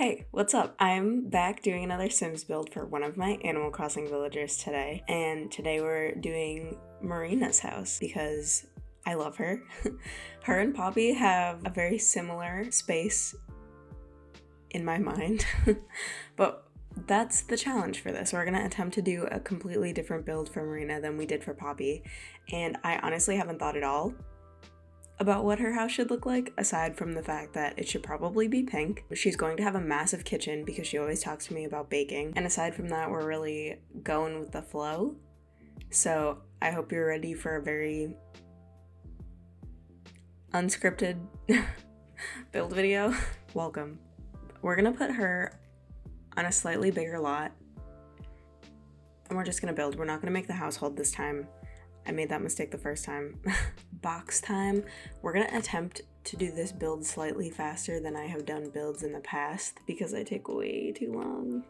Hey, what's up? I'm back doing another Sims build for one of my Animal Crossing villagers today, and today we're doing Marina's house because I love her. Her and Poppy have a very similar space in my mind, but that's the challenge for this. We're gonna attempt to do a completely different build for Marina than we did for Poppy, and I honestly haven't thought at all about what her house should look like, aside from the fact that it should probably be pink. She's going to have a massive kitchen because she always talks to me about baking. And aside from that, we're really going with the flow. So I hope you're ready for a very unscripted build video. Welcome. We're gonna put her on a slightly bigger lot. And we're just gonna build. We're not gonna make the household this time. I made that mistake the first time. Box time. We're gonna attempt to do this build slightly faster than I have done builds in the past because I take way too long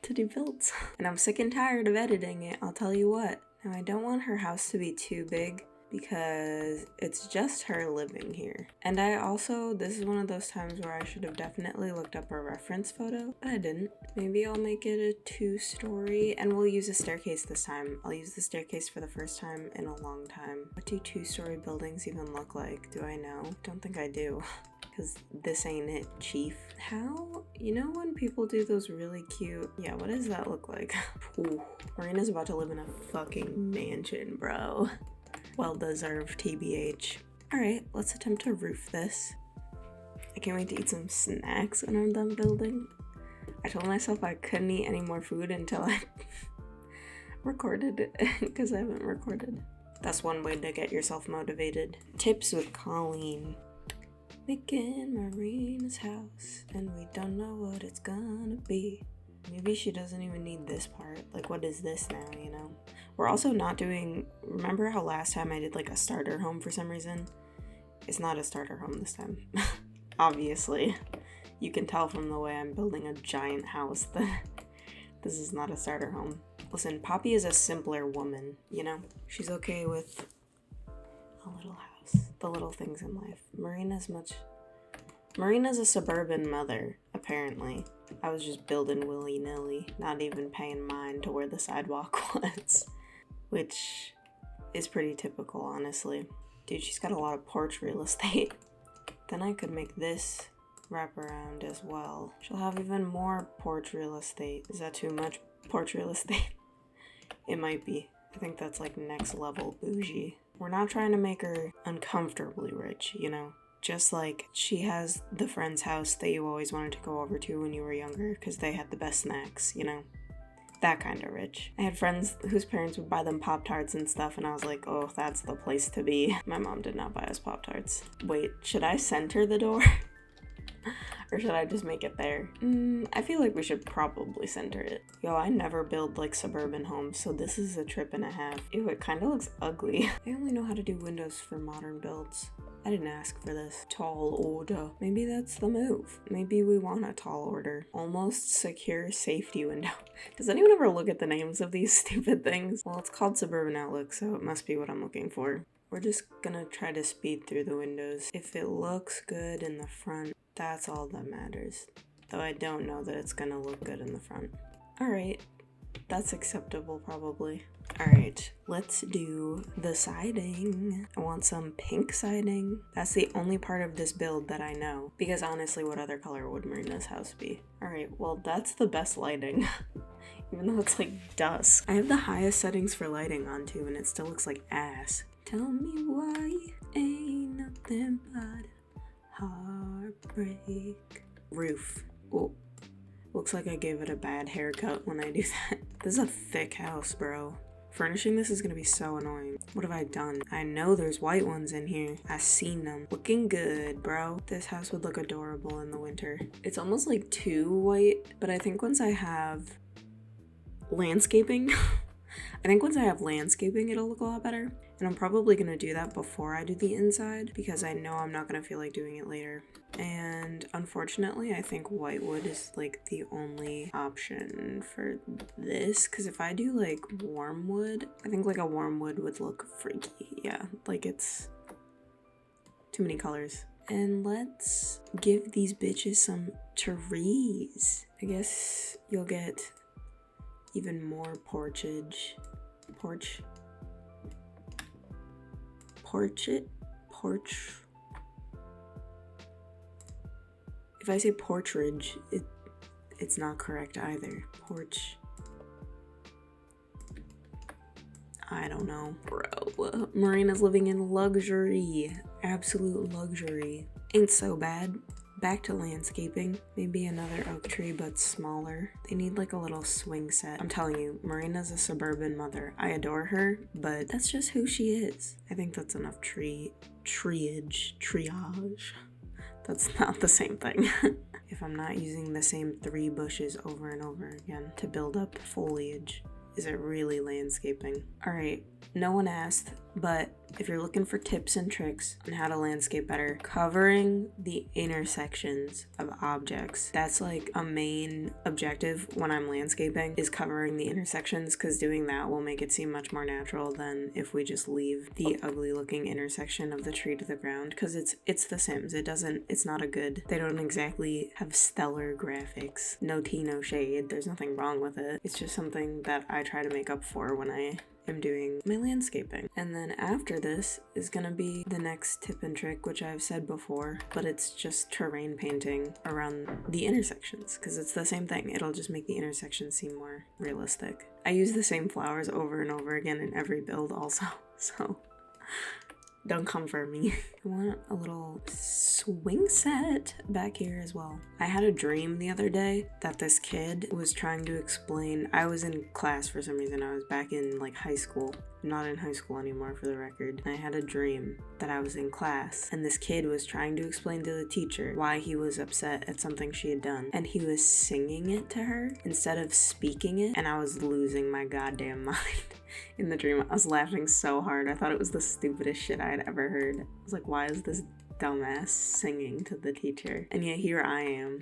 to do builds. And I'm sick and tired of editing it, I'll tell you what. Now I don't want her house to be too big because it's just her living here. And this is one of those times where I should have definitely looked up a reference photo, but I didn't. Maybe I'll make it a 2-story and we'll use a staircase this time. I'll use the staircase for the first time in a long time. What do 2-story buildings even look like? Do I know? Don't think I do. Because this ain't it, chief. How? You know when people do those really cute... Yeah, what does that look like? Ooh, Marina's about to live in a fucking mansion, bro. Well-deserved, TBH. Alright, let's attempt to roof this. I can't wait to eat some snacks when I'm done building. I told myself I couldn't eat any more food until I recorded it, because I haven't recorded. That's one way to get yourself motivated. Tips with Colleen. Making Marina's house, and we don't know what it's gonna be. Maybe she doesn't even need this part. Like, what is this now, you know? We're also not doing... Remember how last time I did, like, a starter home for some reason? It's not a starter home this time. Obviously. You can tell from the way I'm building a giant house that this is not a starter home. Listen, Poppy is a simpler woman, you know? She's okay with a little house. The little things in life. Marina's a suburban mother, apparently. I was just building willy-nilly, not even paying mind to where the sidewalk was. Which is pretty typical, honestly. Dude, she's got a lot of porch real estate. Then I could make this wrap around as well. She'll have even more porch real estate. Is that too much porch real estate? It might be. I think that's like next level bougie. We're not trying to make her uncomfortably rich, you know? Just like she has the friend's house that you always wanted to go over to when you were younger because they had the best snacks, you know? That kind of rich. I had friends whose parents would buy them Pop-Tarts and stuff, and I was like, oh, that's the place to be. My mom did not buy us Pop-Tarts. Wait, should I center the door? Or should I just make it there? I feel like we should probably center it. Yo, I never build like suburban homes, so this is a trip and a half. Ew, it kind of looks ugly. I only know how to do windows for modern builds. I didn't ask for this. Tall order. Maybe that's the move. Maybe we want a tall order. Almost secure safety window. Does anyone ever look at the names of these stupid things? Well, it's called Suburban Outlook, so it must be what I'm looking for. We're just gonna try to speed through the windows. If it looks good in the front, that's all that matters. Though I don't know that it's gonna look good in the front. Alright, that's acceptable probably. Alright, let's do the siding. I want some pink siding. That's the only part of this build that I know. Because honestly, what other color would Marina's house be? Alright, well that's the best lighting. Even though it's like dusk. I have the highest settings for lighting on too, and it still looks like ass. Tell me why ain't nothing but heartbreak. Roof. Oh, looks like I gave it a bad haircut when I do that. This is a thick house, bro. Furnishing this is gonna be so annoying. What have I done? I know there's white ones in here. I seen them. Looking good, bro. This house would look adorable in the winter. It's almost like too white, but I think once I have landscaping, it'll look a lot better. And I'm probably gonna do that before I do the inside because I know I'm not gonna feel like doing it later. And unfortunately, I think white wood is like the only option for this. Because if I do like warm wood, I think like a warm wood would look freaky. Yeah, like it's too many colors. And let's give these bitches some trees. I guess you'll get even more porch. If I say portridge, it's not correct either. Porch. I don't know. Bro, Marina's living in luxury. Absolute luxury. Ain't so bad. Back to landscaping. Maybe another oak tree, but smaller. They need like a little swing set. I'm telling you, Marina's a suburban mother. I adore her, but that's just who she is. I think that's enough triage. That's not the same thing. If I'm not using the same 3 bushes over and over again to build up foliage, is it really landscaping? All right, no one asked, but if you're looking for tips and tricks on how to landscape better, covering the intersections of objects, that's like a main objective when I'm landscaping, is covering the intersections, because doing that will make it seem much more natural than if we just leave the ugly looking intersection of the tree to the ground, because it's The Sims. It's not a good, they don't exactly have stellar graphics. No tea, no shade. There's nothing wrong with it. It's just something that I try to make up for when I am doing my landscaping. And then after this is gonna be the next tip and trick, which I've said before, but it's just terrain painting around the intersections, because it's the same thing. It'll just make the intersections seem more realistic. I use the same flowers over and over again in every build also, so don't come for me. I want a little swing set back here as well. I had a dream the other day that this kid was trying to explain. I was in class for some reason. I was back in like high school. I'm not in high school anymore, for the record. I had a dream that I was in class and this kid was trying to explain to the teacher why he was upset at something she had done. And he was singing it to her instead of speaking it. And I was losing my goddamn mind. In the dream, I was laughing so hard. I thought it was the stupidest shit I had ever heard. I was like, why is this dumbass singing to the teacher? And yet here I am,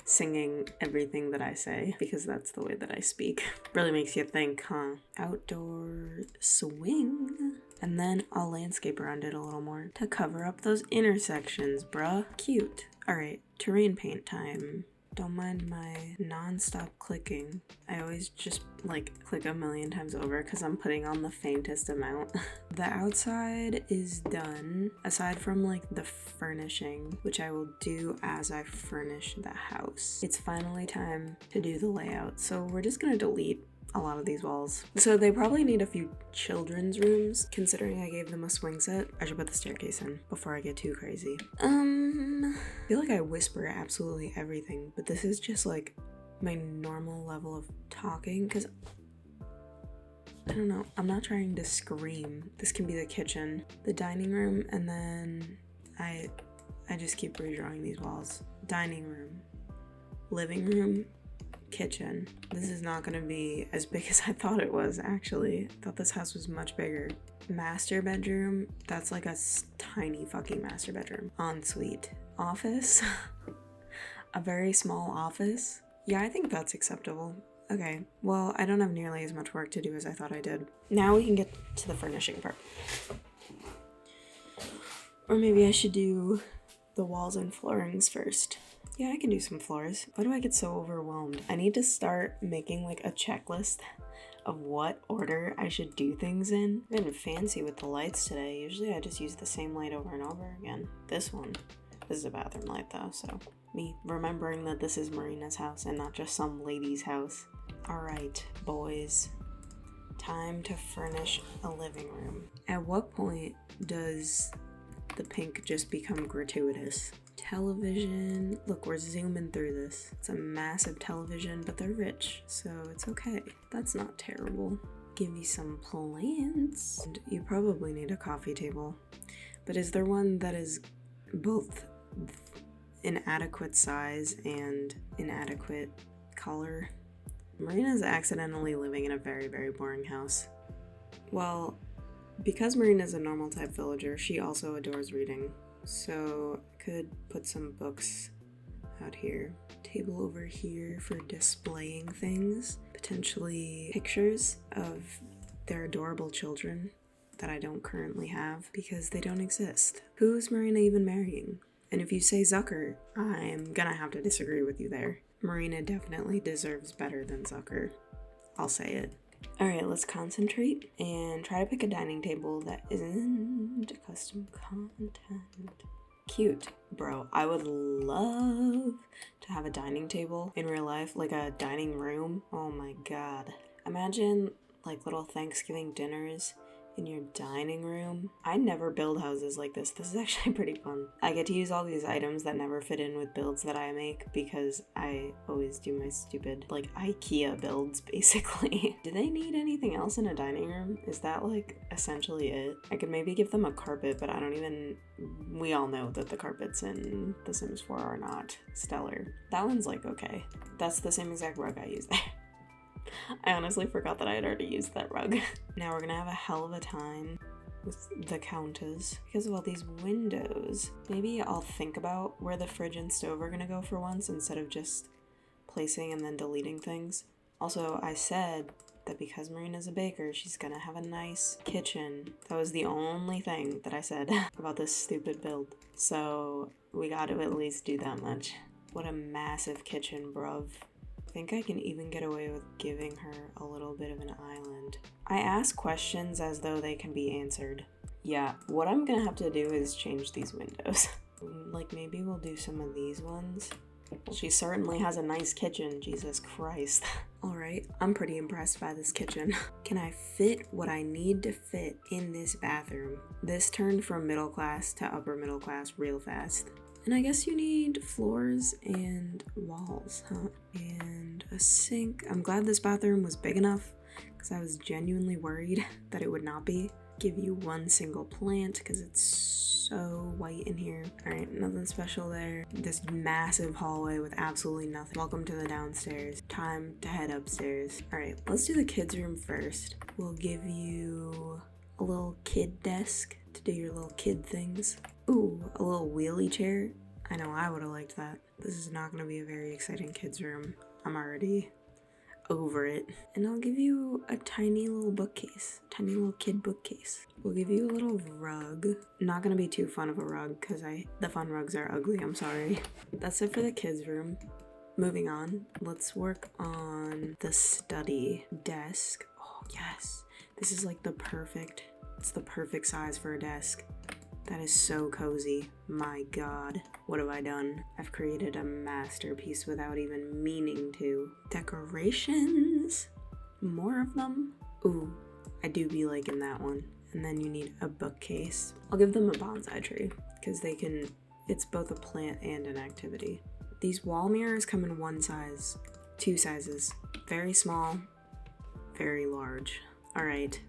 singing everything that I say, because that's the way that I speak. Really makes you think, huh? Outdoor swing. And then I'll landscape around it a little more to cover up those intersections, bruh. Cute. Alright, terrain paint time. Don't mind my non-stop clicking. I always just like click a million times over because I'm putting on the faintest amount. The outside is done, aside from like the furnishing, which I will do as I furnish the house. It's finally time to do the layout, so we're just gonna delete a lot of these walls. So they probably need a few children's rooms, considering I gave them a swing set. I should put the staircase in before I get too crazy. I feel like I whisper absolutely everything, but this is just like my normal level of talking, because I don't know, I'm not trying to scream. This can be the kitchen, the dining room, and then I just keep redrawing these walls. Dining room, living room, kitchen. This is not gonna be as big as I thought it was, actually. I thought this house was much bigger. Master bedroom, that's like a tiny fucking master bedroom. Ensuite. Office. A very small office. Yeah, I think that's acceptable. Okay, well, I don't have nearly as much work to do as I thought I did. Now we can get to the furnishing part. Or maybe I should do the walls and floorings first. Yeah, I can do some floors. Why do I get so overwhelmed? I need to start making like a checklist of what order I should do things in. I'm getting fancy with the lights today. Usually I just use the same light over and over again. This is a bathroom light though, so me remembering that this is Marina's house and not just some lady's house. Alright, boys. Time to furnish a living room. At what point does the pink just become gratuitous? Television. Look, we're zooming through this. It's a massive television, but they're rich, so it's okay. That's not terrible. Give you some plants. And you probably need a coffee table. But is there one that is both inadequate size and inadequate color? Marina's accidentally living in a very, very boring house. Well, because Marina's a normal type villager, she also adores reading. So I could put some books out here. Table over here for displaying things. Potentially pictures of their adorable children that I don't currently have because they don't exist. Who's Marina even marrying? And if you say Zucker, I'm gonna have to disagree with you there. Marina definitely deserves better than Zucker. I'll say it. Alright, let's concentrate and try to pick a dining table that isn't custom content. Cute, bro. I would love to have a dining table in real life, like a dining room. Oh my god. Imagine like little Thanksgiving dinners in your dining room. I never build houses like this. This is actually pretty fun. I get to use all these items that never fit in with builds that I make because I always do my stupid like IKEA builds basically. Do they need anything else in a dining room? Is that like essentially it? I could maybe give them a carpet, but we all know that the carpets in The Sims 4 are not stellar. That one's like okay. That's the same exact rug I use there. I honestly forgot that I had already used that rug. Now we're gonna have a hell of a time with the counters because of all these windows. Maybe I'll think about where the fridge and stove are gonna go for once instead of just placing and then deleting things. Also, I said that because Marina's a baker, she's gonna have a nice kitchen. That was the only thing that I said about this stupid build. So we gotta at least do that much. What a massive kitchen, bruv. I think I can even get away with giving her a little bit of an island. I ask questions as though they can be answered. Yeah, what I'm gonna have to do is change these windows. Like maybe we'll do some of these ones. She certainly has a nice kitchen, Jesus Christ. Alright, I'm pretty impressed by this kitchen. Can I fit what I need to fit in this bathroom? This turned from middle class to upper middle class real fast. And I guess you need floors and walls, huh? And a sink. I'm glad this bathroom was big enough because I was genuinely worried that it would not be. Give you one single plant because it's so white in here. Alright, nothing special there. This massive hallway with absolutely nothing. Welcome to the downstairs. Time to head upstairs. Alright, let's do the kids' room first. We'll give you a little kid desk to do your little kid things. Ooh, a little wheelie chair. I know I would have liked that. This is not going to be a very exciting kids' room. I'm already over it. And I'll give you a tiny little bookcase. Tiny little kid bookcase. We'll give you a little rug. Not going to be too fun of a rug because the fun rugs are ugly. I'm sorry. That's it for the kids' room. Moving on. Let's work on the study desk. Oh, yes. This is like it's the perfect size for a desk. That is so cozy. My god. What have I done? I've created a masterpiece without even meaning to. Decorations. More of them. Ooh, I do be liking that one. And then you need a bookcase. I'll give them a bonsai tree because it's both a plant and an activity. These wall mirrors come in two sizes. Very small, very large. All right,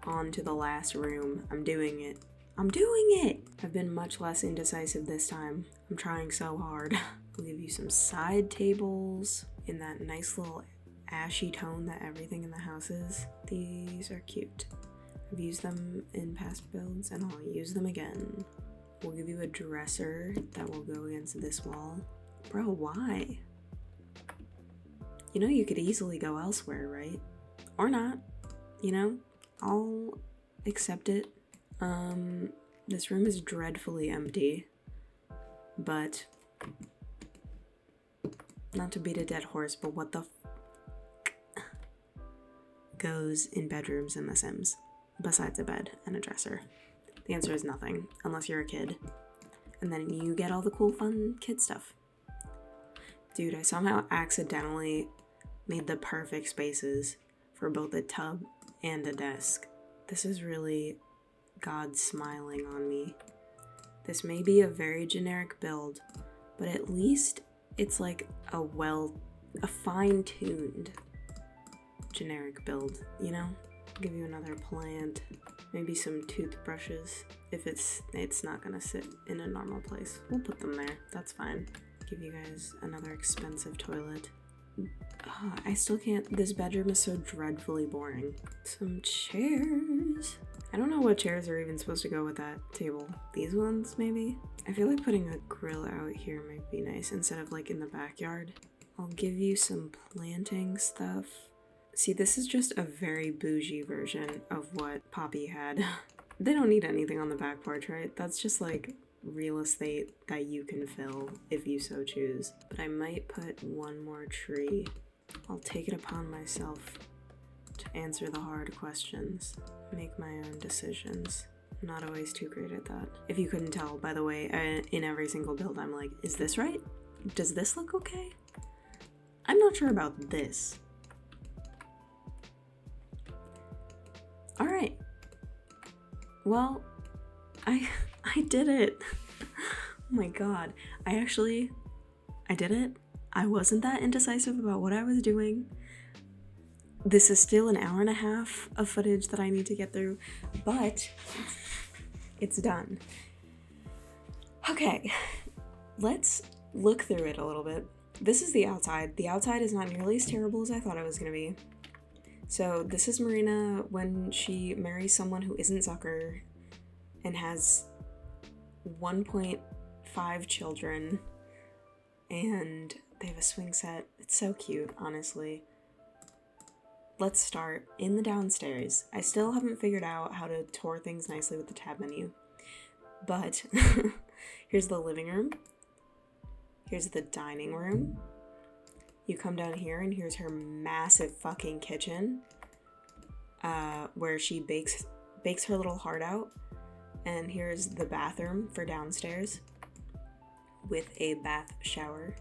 on to the last room. I'm doing it. I've been much less indecisive this time. I'm trying so hard. I'll give you some side tables in that nice little ashy tone that everything in the house is. These are cute. I've used them in past builds and I'll use them again. We'll give you a dresser that will go against this wall. Bro, why? You know you could easily go elsewhere, right? Or not. You know? I'll accept it. This room is dreadfully empty, but not to beat a dead horse, but what the goes in bedrooms in The Sims besides a bed and a dresser? The answer is nothing, unless you're a kid. And then you get all the cool, fun kid stuff. Dude, I somehow accidentally made the perfect spaces for both a tub and a desk. This is really God smiling on me. This may be a very generic build, but at least it's like a fine-tuned generic build, you know? I'll give you another plant, maybe some toothbrushes. If it's not gonna sit in a normal place, we'll put them there. That's fine. Give you guys another expensive toilet. I still can't. This bedroom is so dreadfully boring. Some chairs. I don't know what chairs are even supposed to go with that table. These ones, maybe? I feel like putting a grill out here might be nice instead of like in the backyard. I'll give you some planting stuff. See, this is just a very bougie version of what Poppy had. They don't need anything on the back porch, right? That's just like real estate that you can fill if you so choose. But I might put one more tree. I'll take it upon myself to answer the hard questions, make my own decisions. I'm not always too great at that. If you couldn't tell, by the way, in every single build I'm like, is this right? Does this look okay? I'm not sure about this. All right. Well, I did it. Oh my god. I did it. I wasn't that indecisive about what I was doing. This is still an hour and a half of footage that I need to get through, but it's done. Okay, let's look through it a little bit. This is the outside. The outside is not nearly as terrible as I thought it was going to be. So this is Marina when she marries someone who isn't Zucker and has 1.5 children, and they have a swing set. It's so cute, honestly. Let's start in the downstairs. I still haven't figured out how to tour things nicely with the tab menu, but here's the living room. Here's the dining room. You come down here and here's her massive fucking kitchen, where she bakes her little heart out. And here's the bathroom for downstairs with a bath shower.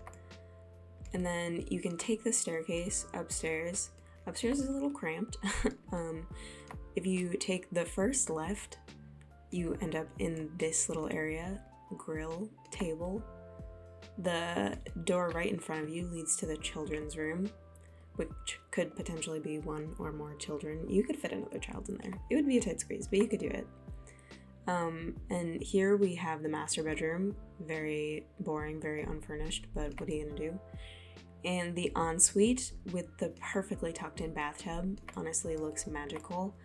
And then you can take the staircase upstairs. Upstairs is a little cramped. If you take the first left, you end up in this little area, grill, table. The door right in front of you leads to the children's room, which could potentially be one or more children. You could fit another child in there. It would be a tight squeeze, but you could do it. And here we have the master bedroom. Very boring, very unfurnished, but what are you gonna do? And the ensuite with the perfectly tucked in bathtub honestly looks magical.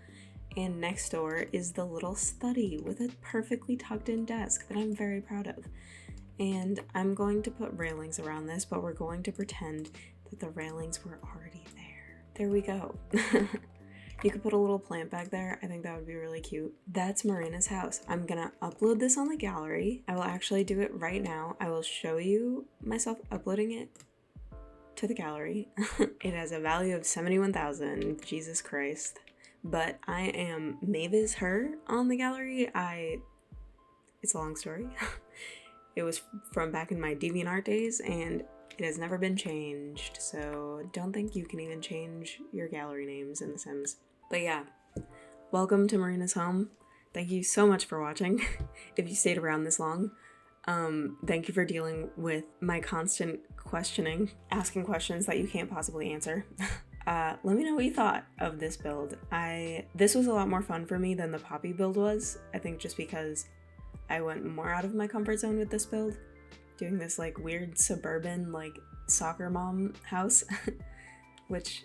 And next door is the little study with a perfectly tucked in desk that I'm very proud of. And I'm going to put railings around this, but we're going to pretend that the railings were already there. There we go. You could put a little plant back there. I think that would be really cute. That's Marina's house. I'm gonna upload this on the gallery. I will actually do it right now. I will show you myself uploading it to the gallery. It has a value of 71,000. Jesus Christ. But I am maveisher on the gallery. It's a long story. It was from back in my DeviantArt days, and it has never been changed, so don't think you can even change your gallery names in The Sims. But yeah, welcome to Marina's home. Thank you so much for watching, if you stayed around this long. Thank you for dealing with my constant questioning, asking questions that you can't possibly answer. Let me know what you thought of this build. This was a lot more fun for me than the Poppy build was, I think just because I went more out of my comfort zone with this build, doing this like weird suburban like soccer mom house, which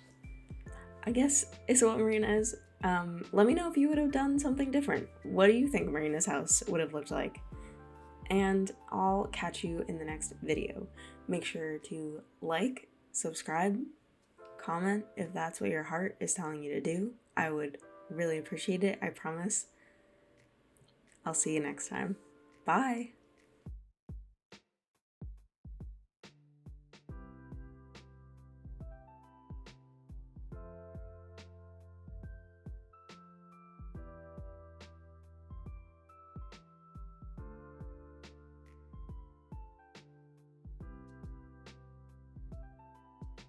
I guess is what Marina is. Let me know if you would have done something different. What do you think Marina's house would have looked like? And I'll catch you in the next video. Make sure to like, subscribe, comment if that's what your heart is telling you to do. I would really appreciate it, I promise. I'll see you next time. Bye!